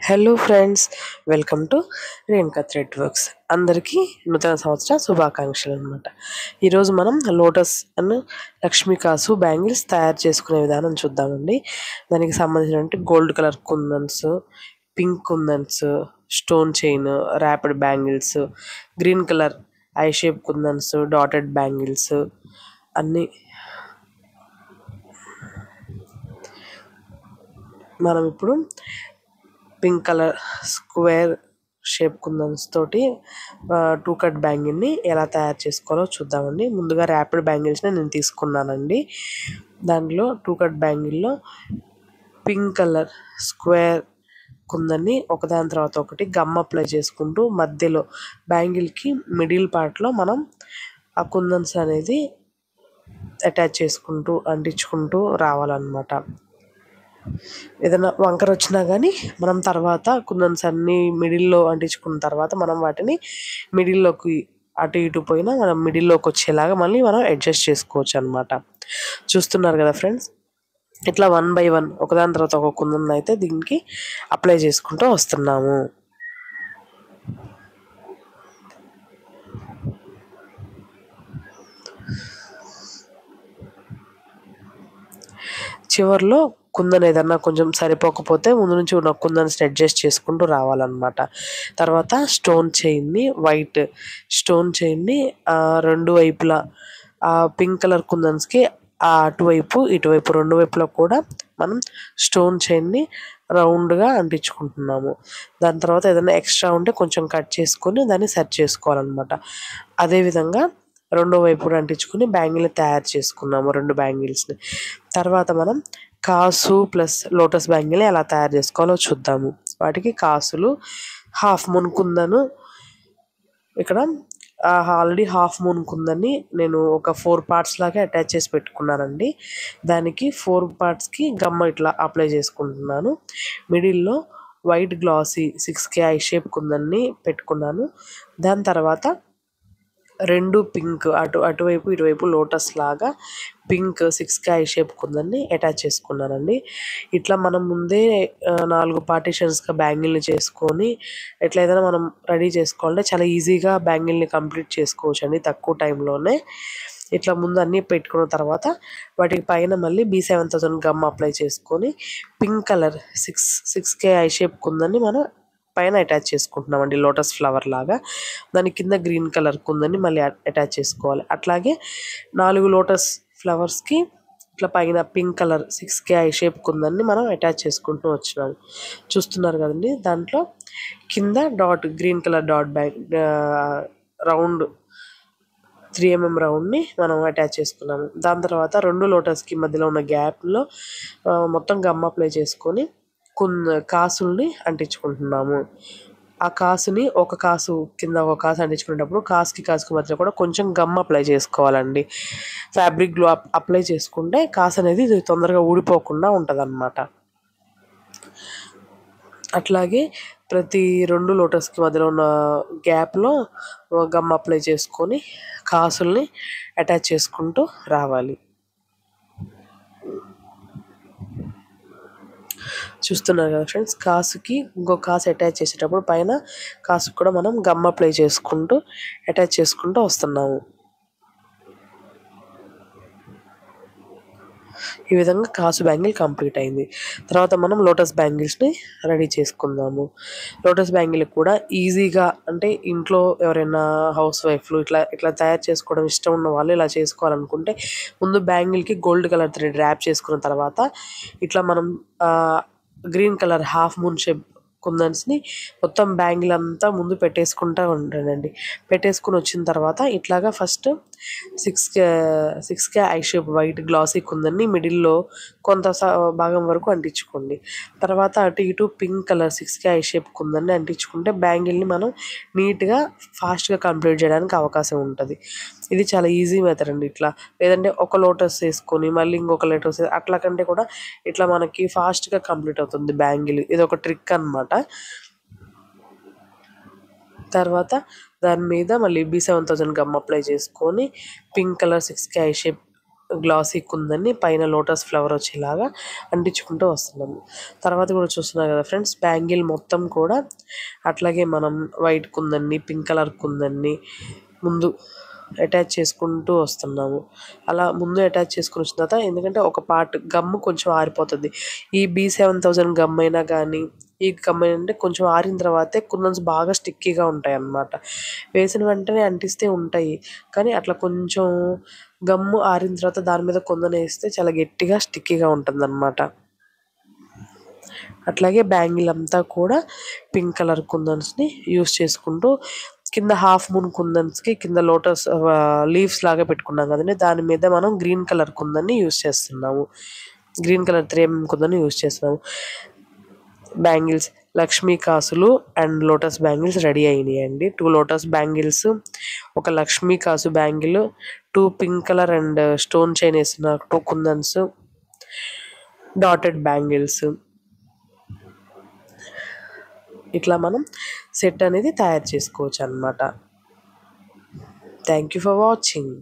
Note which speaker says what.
Speaker 1: Hello friends, welcome to Renuka thread works. అందరికీ నూతన సంవత్సర శుభాకాంక్షలు అనమాట. ఈరోజు మనం లోటస్ అండ్ లక్ష్మీ కాసు బ్యాంగిల్స్ తయారు చేసుకునే విధానం చూద్దామండి. దానికి సంబంధించినటువంటి gold colour kundans, pink kundans, stone chain, rapid bangles, green colour eye shape kundans, dotted bangles అన్నీ మనం ఇప్పుడు pink colour square shape kundans తోటి 2 కట్ బ్యాంగిల్ని ఎలా తయారు చేసుకోవాలో చూద్దామండి. ముందుగా ర్యాపిడ్ బ్యాంగిల్స్ని నేను తీసుకున్నానండి. దాంట్లో 2 కట్ బ్యాంగిల్లో పింక్ కలర్ స్క్వేర్ కుందన్ని ఒకదాని తర్వాత ఒకటి గమ్ అప్లై చేసుకుంటూ మధ్యలో బ్యాంగిల్కి మిడిల్ పార్ట్లో మనం ఆ కుందన్స్ అనేది అటాచ్ చేసుకుంటూ అంటించుకుంటూ రావాలన్నమాట. ఏదైనా వంకర వచ్చినా కానీ మనం తర్వాత కుందన్స్ అన్నీ మిడిల్లో అంటించుకున్న తర్వాత మనం వాటిని మిడిల్లోకి అటు ఇటు పోయినా మనం మిడిల్లోకి వచ్చేలాగా మళ్ళీ మనం అడ్జస్ట్ చేసుకోవచ్చు అనమాట. చూస్తున్నారు కదా ఫ్రెండ్స్, ఇట్లా 1 by 1 ఒకదాని తర్వాత ఒక కుందన్ అయితే దీనికి అప్లై చేసుకుంటూ వస్తున్నాము. చివరిలో కుందన్ ఏదన్నా కొంచెం సరిపోకపోతే ముందు నుంచి ఉన్న కుందన్స్ని అడ్జస్ట్ చేసుకుంటూ రావాలన్నమాట. తర్వాత స్టోన్ చైన్ని, వైట్ స్టోన్ చైన్ని రెండు వైపులా పింక్ కలర్ కుందన్స్కి అటువైపు ఇటువైపు రెండు వైపులా కూడా మనం స్టోన్ చైన్ని రౌండ్గా అంటించుకుంటున్నాము. దాని తర్వాత ఏదైనా ఎక్స్ట్రా ఉంటే కొంచెం కట్ చేసుకొని దాన్ని సెట్ చేసుకోవాలన్నమాట. అదేవిధంగా రెండో వైపు కూడా అంటించుకొని బ్యాంగిల్ని తయారు చేసుకున్నాము, 2 బ్యాంగిల్స్ని. తర్వాత మనం కాసు ప్లస్ లోటస్ బ్యాంగిల్ని ఎలా తయారు చేసుకోవాలో చూద్దాము. వాటికి కాసులు, హాఫ్ మూన్ కుందను, ఇక్కడ ఆల్రెడీ హాఫ్ మూన్ కుందని నేను ఒక 4 parts లాగా అటాచ్ చేసి పెట్టుకున్నానండి. దానికి 4 partsకి గమ్మ ఇట్లా అప్లై చేసుకుంటున్నాను. మిడిల్లో white glassy 6K eye shape కుందన్ని పెట్టుకున్నాను. దాని తర్వాత 2 పింక్ అటువైపు ఇటువైపు లోటస్ లాగా పింక్ 6K ఐ షేప్ కుందన్ని అటాచ్ చేసుకున్నానండి. ఇట్లా మనం ముందే 4 పార్టీషన్స్గా బ్యాంగిల్ని చేసుకొని ఎట్లా ఏదైనా మనం రెడీ చేసుకోవాలంటే చాలా ఈజీగా బ్యాంగిల్ని కంప్లీట్ చేసుకోవచ్చు అండి తక్కువ టైంలోనే. ఇట్లా ముందు అన్నీ పెట్టుకున్న తర్వాత వాటికి పైన మళ్ళీ B7000 గమ్ అప్లై చేసుకొని pink colour 6K eye shape కుందన్ని మనం పైన అటాచ్ చేసుకుంటున్నామండి, లోటస్ ఫ్లవర్ లాగా. దాని కింద గ్రీన్ కలర్ కుందని మళ్ళీ అటాచ్ చేసుకోవాలి. అట్లాగే 4 లోటస్ ఫ్లవర్స్కి ఇట్లా పైన pink colour 6K eye shape కుందని మనం అటాచ్ చేసుకుంటూ వచ్చినాము. చూస్తున్నారు కదండి, దాంట్లో కింద green colour dot round 3mm రౌండ్ని మనం అటాచ్ చేసుకున్నాము. దాని తర్వాత 2 లోటస్కి మధ్యలో ఉన్న గ్యాప్లో మొత్తం గమ్ అప్లై చేసుకొని కాసుల్ని అంటించుకుంటున్నాము. ఆ కాసుని ఒక కాసు కింద ఒక కాసు అంటించుకునేటప్పుడు కాసుకి మధ్య కూడా కొంచెం గమ్ అప్లై చేసుకోవాలండి. ఫ్యాబ్రిక్ గ్లూ అప్లై చేసుకుంటే కాసు అనేది తొందరగా ఊడిపోకుండా ఉంటుందన్నమాట. అట్లాగే ప్రతి 2 లోటస్కి మధ్యలో ఉన్న గ్యాప్లో గమ్ అప్లై చేసుకొని కాసుల్ని అటాచ్ చేసుకుంటూ రావాలి. చూస్తున్నారు కదా ఫ్రెండ్స్, కాసుకి ఇంకో కాసు అటాచ్ చేసేటప్పుడు పైన కాసుకు కూడా మనం గమ్ అప్లై చేసుకుంటూ అటాచ్ చేసుకుంటూ వస్తున్నాము. ఈ విధంగా కాసు బ్యాంగిల్ కంప్లీట్ అయింది. తర్వాత మనం లోటస్ బ్యాంగిల్స్ని రెడీ చేసుకుందాము. లోటస్ బ్యాంగిల్ కూడా ఈజీగా, అంటే ఇంట్లో ఎవరైనా హౌస్ వైఫ్లు ఇట్లా తయారు చేసుకోవడం ఇష్టం ఉన్న వాళ్ళు ఇలా చేసుకోవాలనుకుంటే ముందు బ్యాంగిల్కి గోల్డ్ కలర్ థ్రెడ్ ర్యాప్ చేసుకున్న తర్వాత ఇట్లా మనం green colour half moon shape కుందన్స్ని మొత్తం బ్యాంగిల్ అంతా ముందు పెట్టేసుకుంటూ ఉంటానండి. పెట్టేసుకుని వచ్చిన తర్వాత ఇట్లాగా first 6K eye shape white glassy కుందన్ని మిడిల్లో కొంత భాగం వరకు అంటించుకోండి. తర్వాత అటు ఇటు pink colour 6K eye shape కుందన్ని అంటించుకుంటే బ్యాంగిల్ని మనం నీట్గా ఫాస్ట్గా కంప్లీట్ చేయడానికి అవకాశం ఉంటుంది. ఇది చాలా ఈజీ మెథడ్ అండి. ఇట్లా లేదంటే ఒక లోటస్ వేసుకొని మళ్ళీ ఇంకొక లోటస్ అట్లా కంటే కూడా ఇట్లా మనకి ఫాస్ట్గా కంప్లీట్ అవుతుంది బ్యాంగిల్. ఇది ఒక ట్రిక్ అన్నమాట. తర్వాత దాని మీద మళ్ళీ B7000 గమ్ అప్లై చేసుకొని pink colour 6K eye shape glassy కుందన్ని పైన లోటస్ ఫ్లవర్ వచ్చేలాగా అంటించుకుంటూ వస్తున్నాము. తర్వాత కూడా చూస్తున్నారు కదా ఫ్రెండ్స్, బ్యాంగిల్ మొత్తం కూడా అట్లాగే మనం వైట్ కుందన్ని, పింక్ కలర్ కుందన్ని ముందు అటాచ్ చేసుకుంటూ వస్తున్నాము. అలా ముందు అటాచ్ చేసుకుని వచ్చిన తర్వాత, ఎందుకంటే ఒక పార్ట్ గమ్ కొంచెం ఆరిపోతుంది. ఈ B7000 గమ్ అయినా కానీ, ఈ గమ్ అంటే కొంచెం ఆరిన తర్వాతే కుందన్స్ బాగా స్టిక్కీగా ఉంటాయి అన్నమాట. వేసిన వెంటనే అంటిస్తే ఉంటాయి, కానీ అట్లా కొంచెం గమ్ము ఆరిన తర్వాత దాని మీద కుందన్ వేస్తే చాలా గట్టిగా స్టిక్కీగా ఉంటుందన్నమాట. అట్లాగే బ్యాంగిల్ అంతా కూడా పింక్ కలర్ కుందన్స్ని యూస్ చేసుకుంటూ, కింద హాఫ్ మూన్ కుందన్స్కి కింద లోటస్ లీవ్స్ లాగా పెట్టుకున్నాం కదండి, దాని మీద మనం గ్రీన్ కలర్ కుందన్ని యూస్ చేస్తున్నాము. గ్రీన్ కలర్ 3mm కుందన్ని యూస్ చేస్తున్నాము. బ్యాంగిల్స్ లక్ష్మీ కాసులు అండ్ లోటస్ బ్యాంగిల్స్ రెడీ అయినాయండి. 2 లోటస్ బ్యాంగిల్స్, ఒక లక్ష్మీ కాసు bangle, 2 pink colour and stone chain వేసిన 2 కుందన్స్, డాటెడ్ బ్యాంగిల్స్. ఇట్లా మనం సెట్ అనేది తయారు చేసుకోవచ్చు అన్నమాట. Thank you for watching.